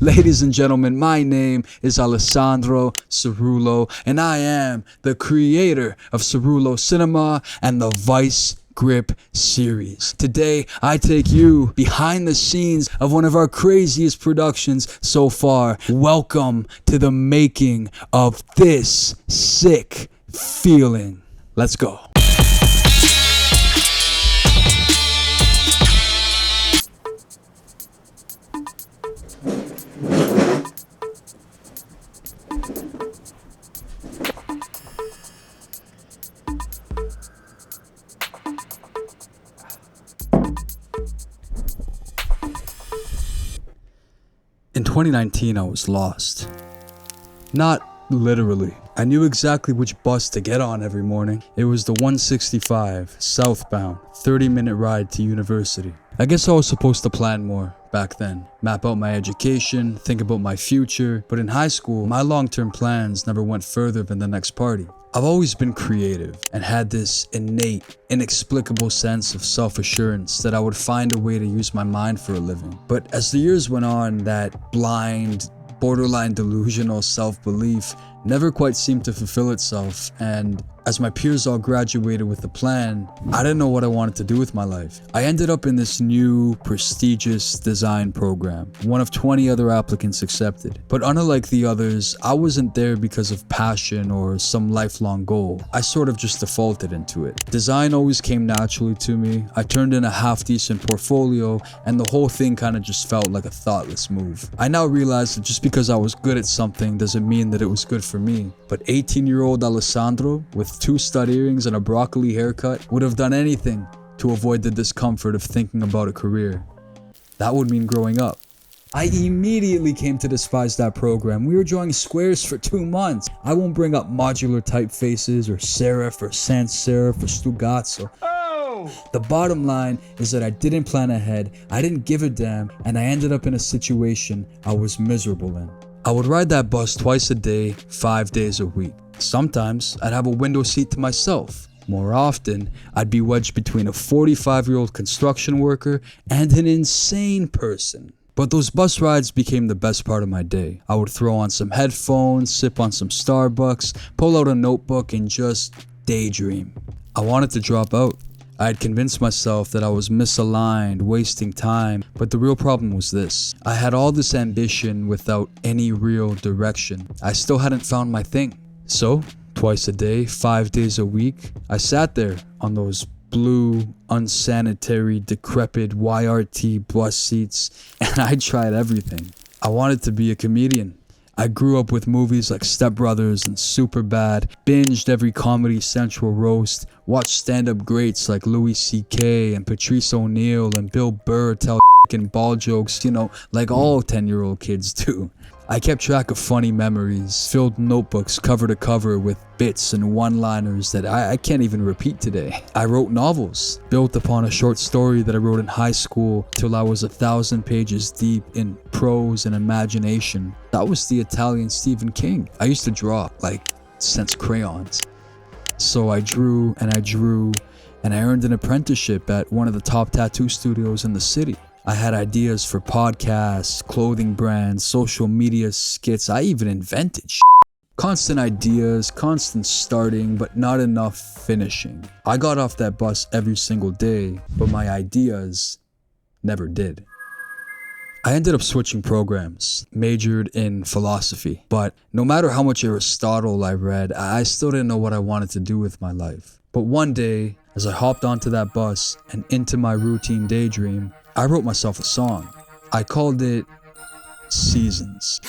Ladies and gentlemen, my name is Alessandro Cerullo, and I am the creator of Cerullo Cinema and the VICEGRIP series. Today, I take you behind the scenes of one of our craziest productions so far. Welcome to the making of this sick feeling. Let's go. In 2019, I was lost. Not literally. I knew exactly which bus to get on every morning. It was the 165, southbound, 30-minute ride to university. I guess I was supposed to plan more back then. Map out my education, think about my future. But in high school, my long-term plans never went further than the next party. I've always been creative and had this innate, inexplicable sense of self-assurance that I would find a way to use my mind for a living. But as the years went on, that blind, borderline delusional self-belief never quite seemed to fulfill itself, and as my peers all graduated with a plan, I didn't know what I wanted to do with my life. I ended up in this new, prestigious design program, one of 20 other applicants accepted. But unlike the others, I wasn't there because of passion or some lifelong goal. I sort of just defaulted into it. Design always came naturally to me. I turned in a half-decent portfolio, and the whole thing kind of just felt like a thoughtless move. I now realize that just because I was good at something doesn't mean that it was good for me. But 18-year-old Alessandro, with 2 stud earrings and a broccoli haircut, would have done anything to avoid the discomfort of thinking about a career. That would mean growing up. I immediately came to despise that program. We were drawing squares for 2 months. I won't bring up modular typefaces or serif or sans serif or stugazzo. The bottom line is that I didn't plan ahead, I didn't give a damn, and I ended up in a situation I was miserable in. I would ride that bus twice a day, 5 days a week. Sometimes I'd have a window seat to myself. More often, I'd be wedged between a 45-year-old construction worker and an insane person. But those bus rides became the best part of my day. I would throw on some headphones, sip on some Starbucks, pull out a notebook, and just daydream. I wanted to drop out. I had convinced myself that I was misaligned, wasting time, but the real problem was this. I had all this ambition without any real direction. I still hadn't found my thing. So, twice a day, 5 days a week, I sat there on those blue, unsanitary, decrepit YRT bus seats, and I tried everything. I wanted to be a comedian. I grew up with movies like Step Brothers and Superbad, binged every Comedy Central roast, watched stand-up greats like Louis C.K. and Patrice O'Neal and Bill Burr tell f***ing ball jokes, like all 10-year-old kids do. I kept track of funny memories, filled notebooks cover to cover with bits and one-liners that I can't even repeat today. I wrote novels, built upon a short story that I wrote in high school till I was 1,000 pages deep in prose and imagination. That was the Italian Stephen King. I used to draw, since crayons. So I drew, and I earned an apprenticeship at one of the top tattoo studios in the city. I had ideas for podcasts, clothing brands, social media skits. I even invented shit. Constant ideas, constant starting, but not enough finishing. I got off that bus every single day, but my ideas never did. I ended up switching programs, majored in philosophy, but no matter how much Aristotle I read, I still didn't know what I wanted to do with my life. But one day, as I hopped onto that bus and into my routine daydream, I wrote myself a song. I called it Seasons.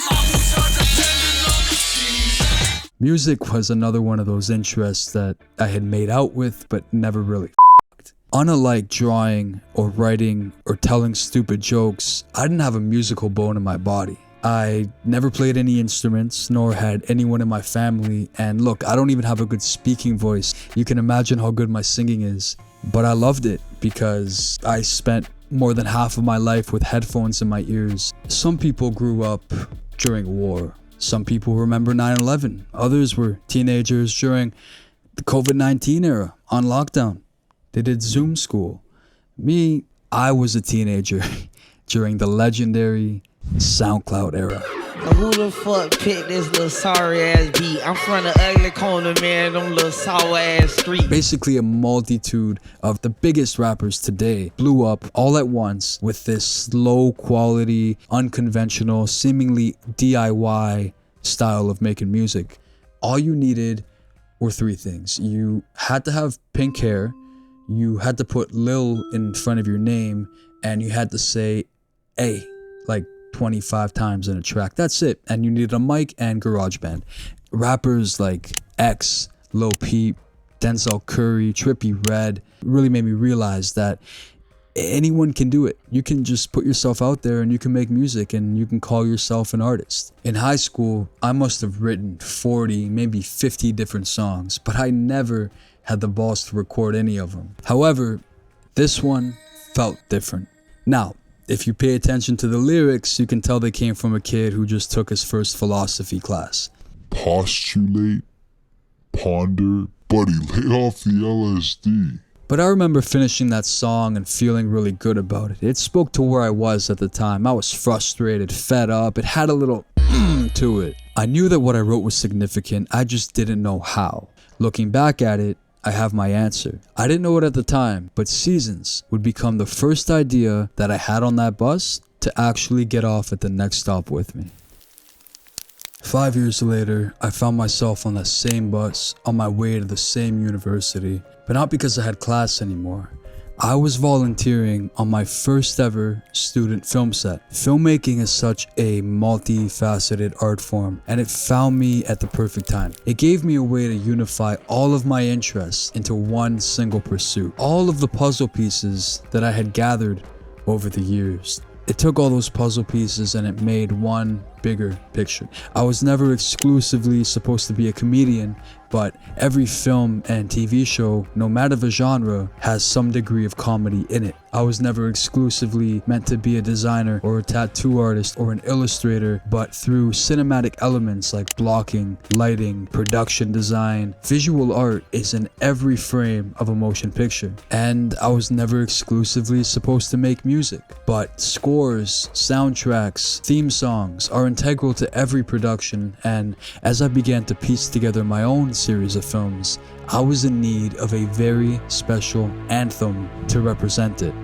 Music was another one of those interests that I had made out with but never really f***ed. Unlike drawing or writing or telling stupid jokes, I didn't have a musical bone in my body. I never played any instruments, nor had anyone in my family, and look, I don't even have a good speaking voice. You can imagine how good my singing is. But I loved it because I spent more than half of my life with headphones in my ears. Some people grew up during war. Some people remember 9/11. Others were teenagers during the COVID-19 era on lockdown. They did Zoom school. Me, I was a teenager during the legendary SoundCloud era. Who the fuck picked this little sorry ass beat? I'm from the ugly corner, man, them little sour ass streets. Basically a multitude of the biggest rappers today blew up all at once with this low quality, unconventional, seemingly DIY style of making music. All you needed were three things. You had to have pink hair, you had to put Lil in front of your name, and you had to say A like 25 times in a track. That's it. And you needed a mic and GarageBand. Rappers like X, Lil Peep, Denzel Curry, Trippie Redd really made me realize that anyone can do it. You can just put yourself out there and you can make music and you can call yourself an artist. In high school, I must have written 40, maybe 50 different songs, but I never had the balls to record any of them. However, this one felt different. Now, if you pay attention to the lyrics, you can tell they came from a kid who just took his first philosophy class. Postulate, ponder, buddy, lay off the LSD. But I remember finishing that song and feeling really good about it. It spoke to where I was at the time. I was frustrated, fed up. It had a little to it. I knew that what I wrote was significant. I just didn't know how. Looking back at it, I have my answer. I didn't know it at the time, but Seasons would become the first idea that I had on that bus to actually get off at the next stop with me. 5 years later, I found myself on that same bus on my way to the same university, but not because I had class anymore. I was volunteering on my first ever student film set. Filmmaking is such a multifaceted art form, and it found me at the perfect time. It gave me a way to unify all of my interests into one single pursuit. All of the puzzle pieces that I had gathered over the years. It took all those puzzle pieces and it made one bigger picture. I was never exclusively supposed to be a comedian, but every film and TV show, no matter the genre, has some degree of comedy in it. I was never exclusively meant to be a designer or a tattoo artist or an illustrator, but through cinematic elements like blocking, lighting, production design, visual art is in every frame of a motion picture. And I was never exclusively supposed to make music, but scores, soundtracks, theme songs are integral to every production, and as I began to piece together my own series of films, I was in need of a very special anthem to represent it.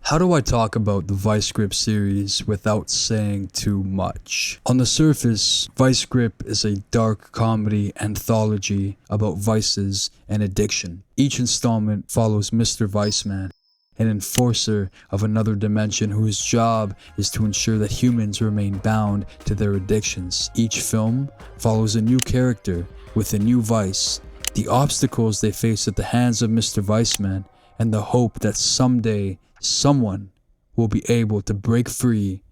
How do I talk about the VICEGRIP series without saying too much? On the surface, VICEGRIP is a dark comedy anthology about vices and addiction. Each installment follows Mr. Viceman, an enforcer of another dimension whose job is to ensure that humans remain bound to their addictions. Each film follows a new character with a new vice, the obstacles they face at the hands of Mr. Viceman, and the hope that someday someone will be able to break free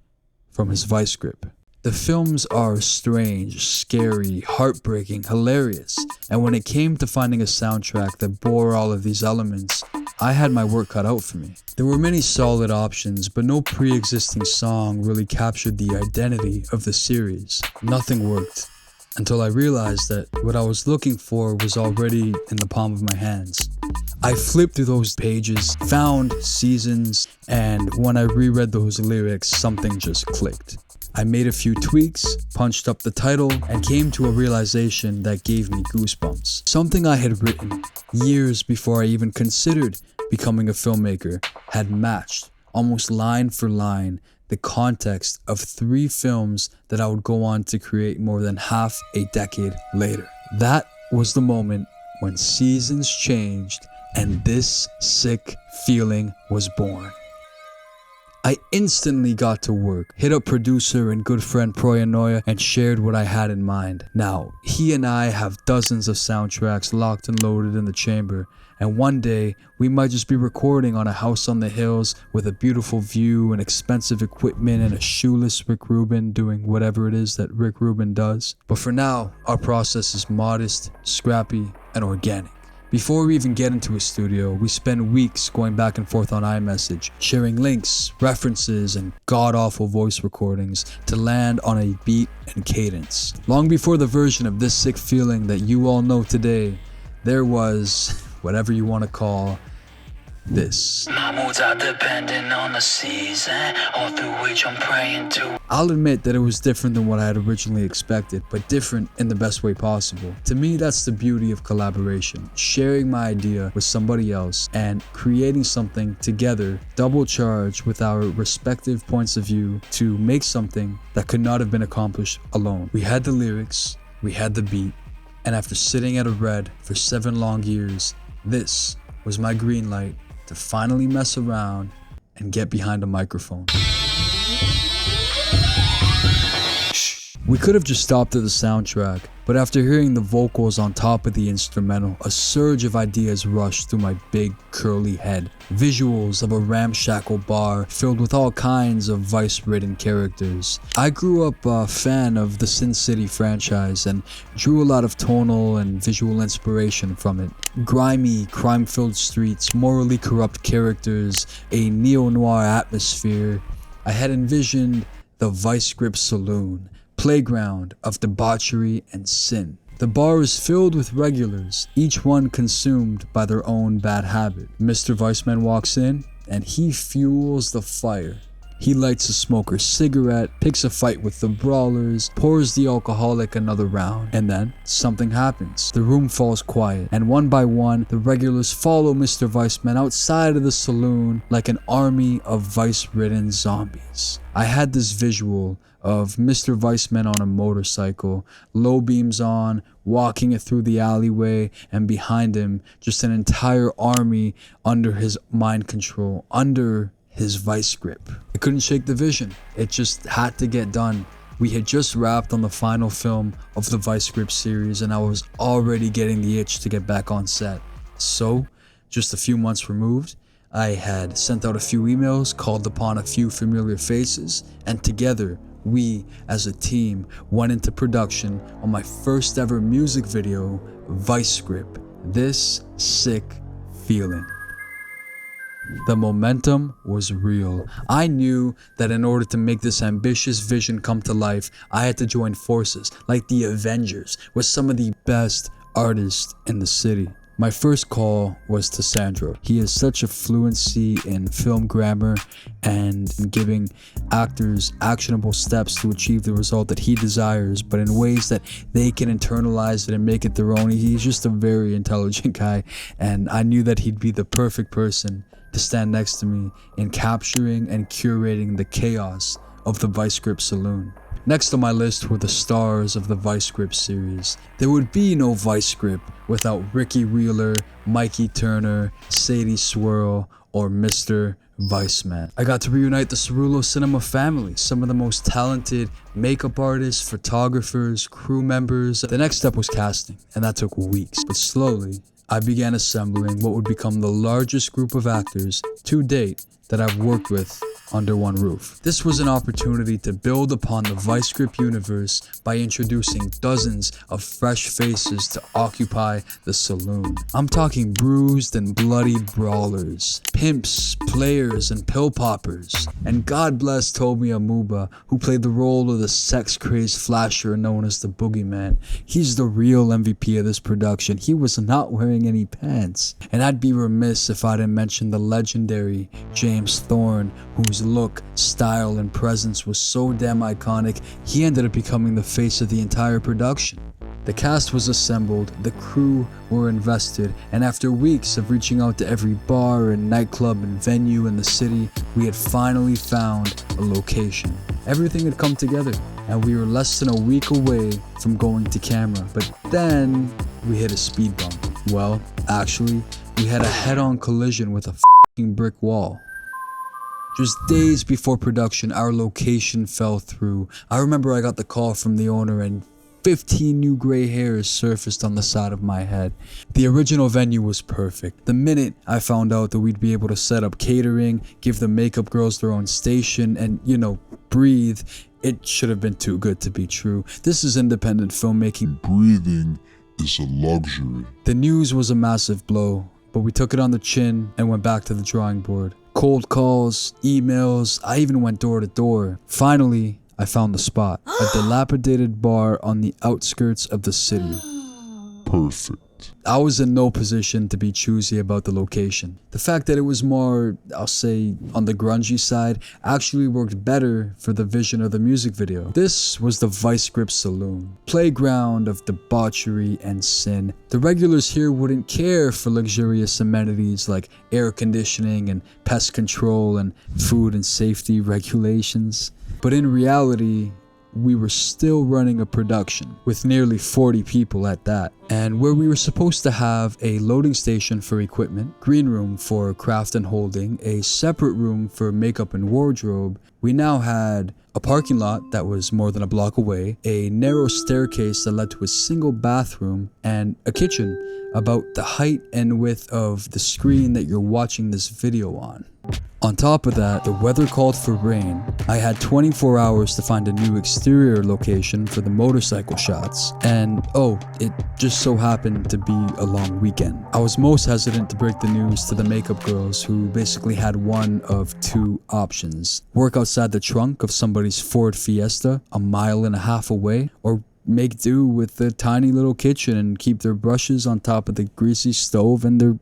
from his vice grip. The films are strange, scary, heartbreaking, hilarious, and when it came to finding a soundtrack that bore all of these elements, I had my work cut out for me. There were many solid options, but no pre-existing song really captured the identity of the series. Nothing worked until I realized that what I was looking for was already in the palm of my hands. I flipped through those pages, found Seasons, and when I reread those lyrics, something just clicked. I made a few tweaks, punched up the title, and came to a realization that gave me goosebumps. Something I had written years before I even considered becoming a filmmaker had matched, almost line for line, the context of 3 films that I would go on to create more than half a decade later. That was the moment when Seasons changed and this sick feeling was born. I instantly got to work, hit up producer and good friend Proyanoia, and shared what I had in mind. Now, he and I have dozens of soundtracks locked and loaded in the chamber, and one day we might just be recording on a house on the hills with a beautiful view and expensive equipment and a shoeless Rick Rubin doing whatever it is that Rick Rubin does. But for now, our process is modest, scrappy, and organic. Before we even get into a studio, we spend weeks going back and forth on iMessage, sharing links, references, and god-awful voice recordings to land on a beat and cadence. Long before the version of this sick feeling that you all know today, there was, whatever you want to call, this. My moods are dependent on the season, all through which I'm praying to. I'll admit that it was different than what I had originally expected, but different in the best way possible. To me, that's the beauty of collaboration. Sharing my idea with somebody else and creating something together, double charged with our respective points of view to make something that could not have been accomplished alone. We had the lyrics, we had the beat, and after sitting at a red for 7 long years, this was my green light to finally mess around and get behind a microphone. We could have just stopped at the soundtrack, but after hearing the vocals on top of the instrumental, a surge of ideas rushed through my big curly head. Visuals of a ramshackle bar filled with all kinds of vice-ridden characters. I grew up a fan of the Sin City franchise and drew a lot of tonal and visual inspiration from it. Grimy, crime-filled streets, morally corrupt characters, a neo-noir atmosphere. I had envisioned the VICEGRIP Saloon, playground of debauchery and sin. The bar is filled with regulars, each one consumed by their own bad habit. Mr. Viceman walks in and he fuels the fire. He lights a smoker's cigarette, picks a fight with the brawlers, pours the alcoholic another round, and then something happens. The room falls quiet, and one by one, the regulars follow Mr. Viceman outside of the saloon like an army of vice-ridden zombies. I had this visual of Mr. Viceman on a motorcycle, low beams on, walking it through the alleyway, and behind him, just an entire army under his mind control, under his vice grip. I couldn't shake the vision. It just had to get done. We had just wrapped on the final film of the VICEGRIP series, and I was already getting the itch to get back on set. So, just a few months removed, I had sent out a few emails, called upon a few familiar faces, and together, we, as a team, went into production on my first ever music video, VICEGRIP, This Sick Feeling. The momentum was real. I knew that in order to make this ambitious vision come to life, I had to join forces, like the Avengers, with some of the best artists in the city. My first call was to Sandro. He has such a fluency in film grammar and in giving actors actionable steps to achieve the result that he desires, but in ways that they can internalize it and make it their own. He's just a very intelligent guy, and I knew that he'd be the perfect person to stand next to me in capturing and curating the chaos of the VICEGRIP Saloon. Next on my list were the stars of the VICEGRIP series. There would be no VICEGRIP without Ricky Wheeler, Mikey Turner, Sadie Swirl, or Mr. Viceman. I got to reunite the Cerullo Cinema family, some of the most talented makeup artists, photographers, crew members. The next step was casting, and that took weeks, but slowly, I began assembling what would become the largest group of actors to date that I've worked with under one roof. This was an opportunity to build upon the VICEGRIP universe by introducing dozens of fresh faces to occupy the saloon. I'm talking bruised and bloodied brawlers, pimps, players, and pill poppers. And God bless Toby Amuba, who played the role of the sex-crazed flasher known as the Boogeyman. He's the real MVP of this production. He was not wearing any pants. And I'd be remiss if I didn't mention the legendary James Thorne, whose look, style, and presence was so damn iconic, he ended up becoming the face of the entire production. The cast was assembled, the crew were invested, and after weeks of reaching out to every bar and nightclub and venue in the city, we had finally found a location. Everything had come together, and we were less than a week away from going to camera, but then we hit a speed bump. Well, actually, we had a head-on collision with a f***ing brick wall. Just days before production, our location fell through. I remember I got the call from the owner and 15 new gray hairs surfaced on the side of my head. The original venue was perfect. The minute I found out that we'd be able to set up catering, give the makeup girls their own station, and, breathe, it should have been too good to be true. This is independent filmmaking. Breathing is a luxury. The news was a massive blow, but we took it on the chin and went back to the drawing board. Cold calls, emails, I even went door to door. Finally, I found the spot. A dilapidated bar on the outskirts of the city. Perfect. I was in no position to be choosy about the location. The fact that it was more, I'll say, on the grungy side actually worked better for the vision of the music video. This was the VICEGRIP Saloon, playground of debauchery and sin. The regulars here wouldn't care for luxurious amenities like air conditioning and pest control and food and safety regulations. But in reality, we were still running a production with nearly 40 people at that, and where we were supposed to have a loading station for equipment, green room for craft and holding, a separate room for makeup and wardrobe, we now had a parking lot that was more than a block away, a narrow staircase that led to a single bathroom, and a kitchen about the height and width of the screen that you're watching this video on. On top of that, the weather called for rain. I had 24 hours to find a new exterior location for the motorcycle shots, and oh, it just so happened to be a long weekend. I was most hesitant to break the news to the makeup girls, who basically had one of two options: work outside the trunk of somebody's Ford Fiesta a mile and a half away, or make do with the tiny little kitchen and keep their brushes on top of the greasy stove and their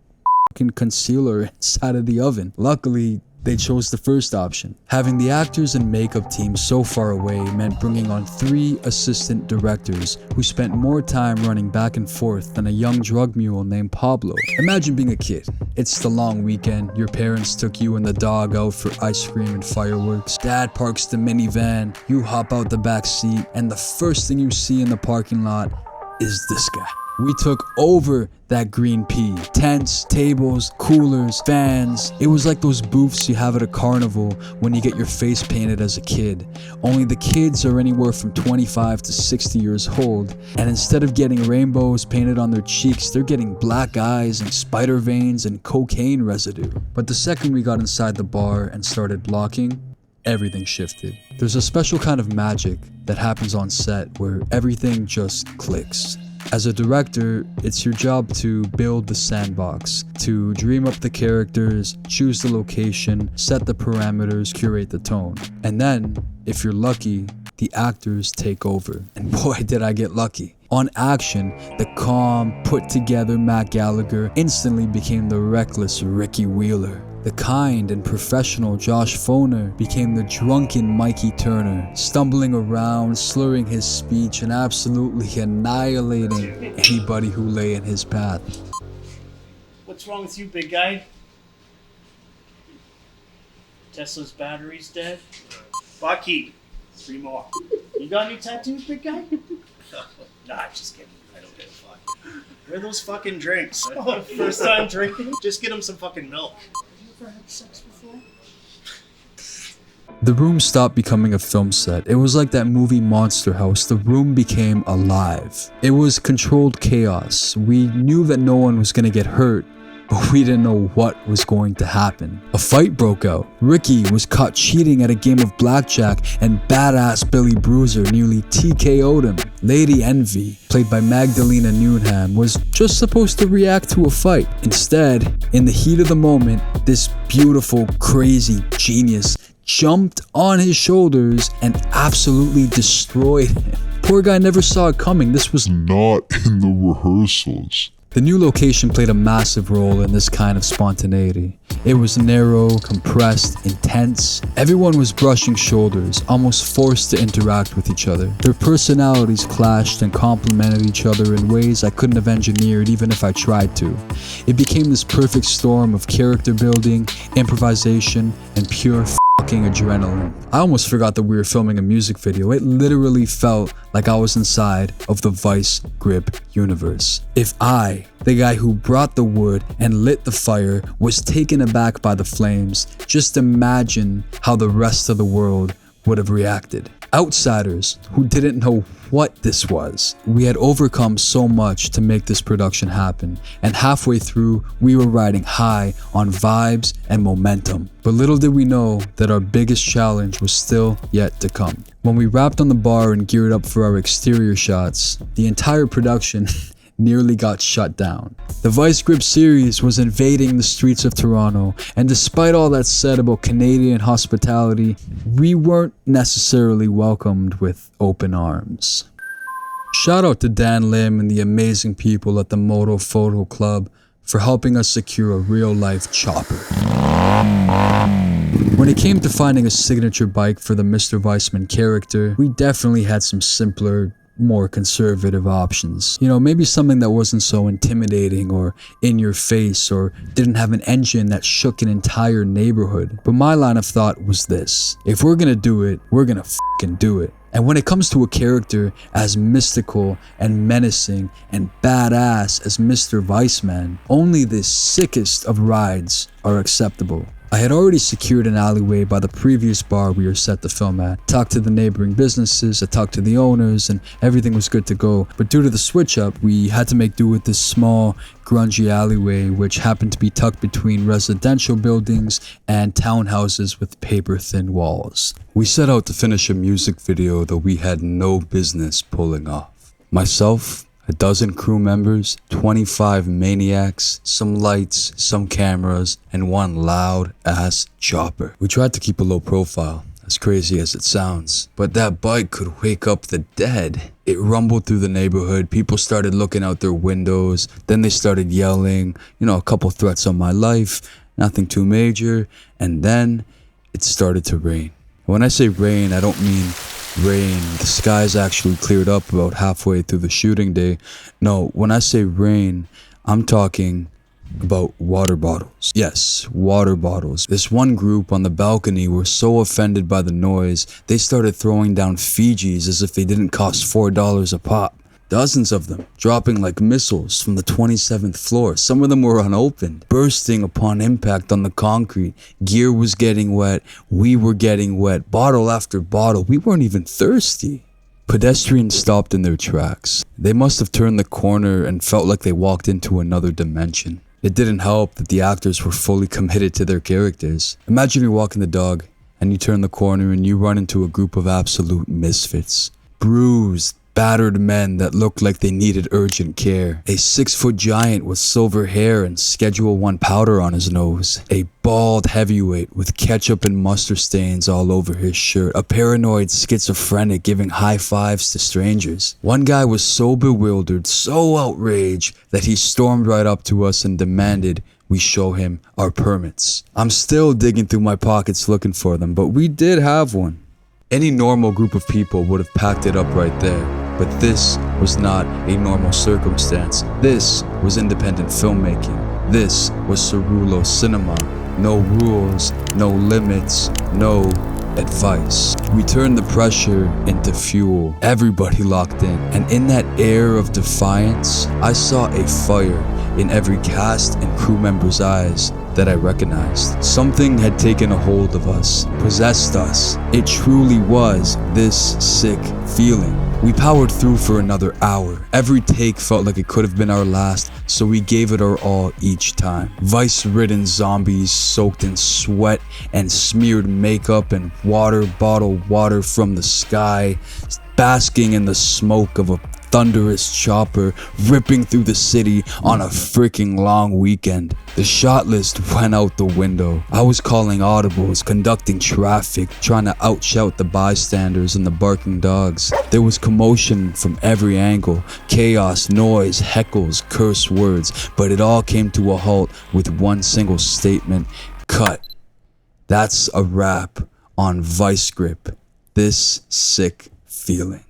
fucking concealer inside of the oven. Luckily, they chose the first option. Having the actors and makeup team so far away meant bringing on 3 assistant directors who spent more time running back and forth than a young drug mule named Pablo. Imagine being a kid. It's the long weekend, your parents took you and the dog out for ice cream and fireworks. Dad parks the minivan, you hop out the back seat, and the first thing you see in the parking lot is this guy. We took over that green pea. Tents, tables, coolers, fans. It was like those booths you have at a carnival when you get your face painted as a kid. Only the kids are anywhere from 25 to 60 years old, and instead of getting rainbows painted on their cheeks, they're getting black eyes and spider veins and cocaine residue. But the second we got inside the bar and started blocking, everything shifted. There's a special kind of magic that happens on set where everything just clicks. As a director, it's your job to build the sandbox, to dream up the characters, choose the location, set the parameters, curate the tone. And then, if you're lucky, the actors take over. And boy, did I get lucky. On action, the calm, put-together Matt Gallagher instantly became the reckless Ricky Wheeler. The kind and professional Josh Foner became the drunken Mikey Turner, stumbling around, slurring his speech, and absolutely annihilating anybody who lay in his path. What's wrong with you, big guy? Tesla's battery's dead? Bucky, 3 more. You got any tattoos, big guy? Nah, just kidding. I don't give a fuck. Where are those fucking drinks? First time drinking? Just get him some fucking milk. Had sex before? The room stopped becoming a film set. It was like that movie Monster House. The room became alive. It was controlled chaos. We knew that no one was going to get hurt, but we didn't know what was going to happen. A fight broke out. Ricky was caught cheating at a game of blackjack, and badass Billy Bruiser nearly TKO'd him. Lady Envy, played by Magdalena Newnham, was just supposed to react to a fight. Instead, in the heat of the moment, this beautiful, crazy genius jumped on his shoulders and absolutely destroyed him. Poor guy never saw it coming. This was Not in the rehearsals. The new location played a massive role in this kind of spontaneity. It was narrow, compressed, intense. Everyone was brushing shoulders, almost forced to interact with each other. Their personalities clashed and complemented each other in ways I couldn't have engineered even if I tried to. It became this perfect storm of character building, improvisation, and pure fucking adrenaline. I almost forgot that we were filming a music video. It literally felt like I was inside of the VICEGRIP universe. If I, the guy who brought the wood and lit the fire, was taken aback by the flames, just imagine how the rest of the world would have reacted. Outsiders who didn't know what this was. We had overcome so much to make this production happen, and halfway through, we were riding high on vibes and momentum. But little did we know that our biggest challenge was still yet to come. When we wrapped on the bar and geared up for our exterior shots, the entire production nearly got shut down. The VICEGRIP series was invading the streets of Toronto, and despite all that's said about Canadian hospitality, we weren't necessarily welcomed with open arms. Shout out to Dan Lim and the amazing people at the Moto Photo Club for helping us secure a real-life chopper. When it came to finding a signature bike for the Mr. Weissman character, we definitely had some simpler, more conservative options. You know, maybe something that wasn't so intimidating or in your face or didn't have an engine that shook an entire neighborhood. But my line of thought was this: if we're gonna do it, we're gonna fucking do it. And when it comes to a character as mystical and menacing and badass as Mr. Weissman, only the sickest of rides are acceptable. I had already secured an alleyway by the previous bar we were set to film at, talked to the neighboring businesses, I talked to the owners, and everything was good to go. But due to the switch up, we had to make do with this small, grungy alleyway which happened to be tucked between residential buildings and townhouses with paper-thin walls. We set out to finish a music video that we had no business pulling off. Myself, a dozen crew members, 25 maniacs, some lights, some cameras, and one loud-ass chopper. We tried to keep a low profile, as crazy as it sounds, but that bike could wake up the dead. It rumbled through the neighborhood, people started looking out their windows, then they started yelling, a couple threats on my life, nothing too major, and then it started to rain. When I say rain, I don't mean rain. The skies actually cleared up about halfway through the shooting day. No, when I say rain, I'm talking about water bottles. Yes, water bottles. This one group on the balcony were so offended by the noise, they started throwing down Fijis as if they didn't cost $4 a pop. Dozens of them, dropping like missiles from the 27th floor. Some of them were unopened, bursting upon impact on the concrete. Gear was getting wet, we were getting wet, bottle after bottle. We weren't even thirsty. Pedestrians stopped in their tracks. They must have turned the corner and felt like they walked into another dimension. It didn't help that the actors were fully committed to their characters. Imagine you're walking the dog, and you turn the corner and you run into a group of absolute misfits. Bruised, battered men that looked like they needed urgent care. A 6-foot giant with silver hair and Schedule 1 powder on his nose. A bald heavyweight with ketchup and mustard stains all over his shirt. A paranoid schizophrenic giving high fives to strangers. One guy was so bewildered, so outraged, that he stormed right up to us and demanded we show him our permits. I'm still digging through my pockets looking for them, but we did have one. Any normal group of people would have packed it up right there. But this was not a normal circumstance. This was independent filmmaking. This was Cerullo Cinema. No rules, no limits, no advice. We turned the pressure into fuel. Everybody locked in. And in that air of defiance, I saw a fire in every cast and crew member's eyes that I recognized. Something had taken a hold of us, possessed us. It truly was this sick feeling. We powered through for another hour. Every take felt like it could have been our last, so we gave it our all each time. Vice-ridden zombies soaked in sweat and smeared makeup and water bottle water from the sky, basking in the smoke of a thunderous chopper ripping through the city on a freaking long weekend. The shot list went out the window. I was calling audibles, conducting traffic, trying to outshout the bystanders and the barking dogs. There was commotion from every angle, chaos, noise, heckles, curse words, but it all came to a halt with one single statement: cut. That's a wrap on VICEGRIP, this sick feeling.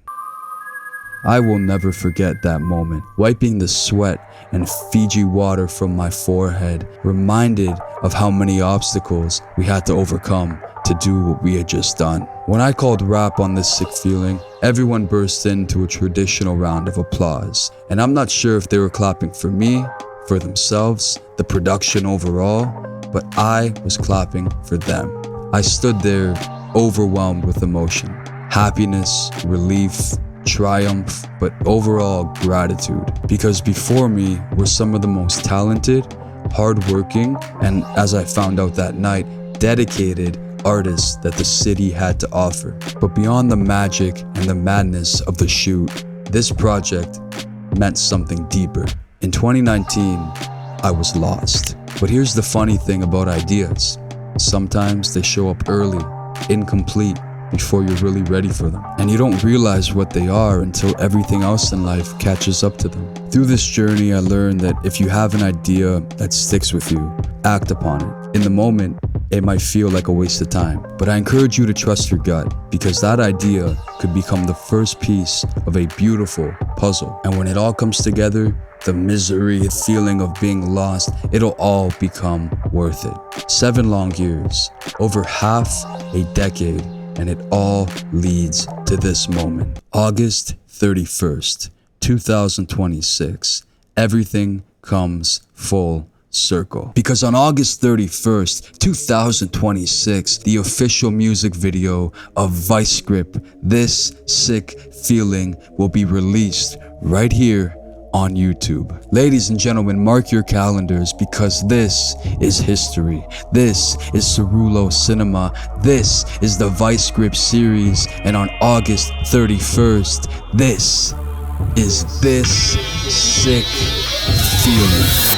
I will never forget that moment, wiping the sweat and Fiji water from my forehead, reminded of how many obstacles we had to overcome to do what we had just done. When I called wrap on this sick feeling, everyone burst into a traditional round of applause, and I'm not sure if they were clapping for me, for themselves, the production overall, but I was clapping for them. I stood there overwhelmed with emotion, happiness, relief, triumph, but overall gratitude, because before me were some of the most talented, hardworking, and as I found out that night, dedicated artists that the city had to offer. But beyond the magic and the madness of the shoot, this project meant something deeper. In 2019, I was lost. But here's the funny thing about ideas. Sometimes they show up early, incomplete, before you're really ready for them. And you don't realize what they are until everything else in life catches up to them. Through this journey, I learned that if you have an idea that sticks with you, act upon it. In the moment, it might feel like a waste of time, but I encourage you to trust your gut, because that idea could become the first piece of a beautiful puzzle. And when it all comes together, the misery, the feeling of being lost, it'll all become worth it. 7 long years, over half a decade, and it all leads to this moment. August 31st, 2026. Everything comes full circle. Because on August 31st, 2026, the official music video of VICEGRIP, This Sick Feeling, will be released right here on YouTube. Ladies and gentlemen, mark your calendars, because this is history. This is Cerullo Cinema. This is the VICEGRIP series, and on August 31st, this is This Sick Feeling.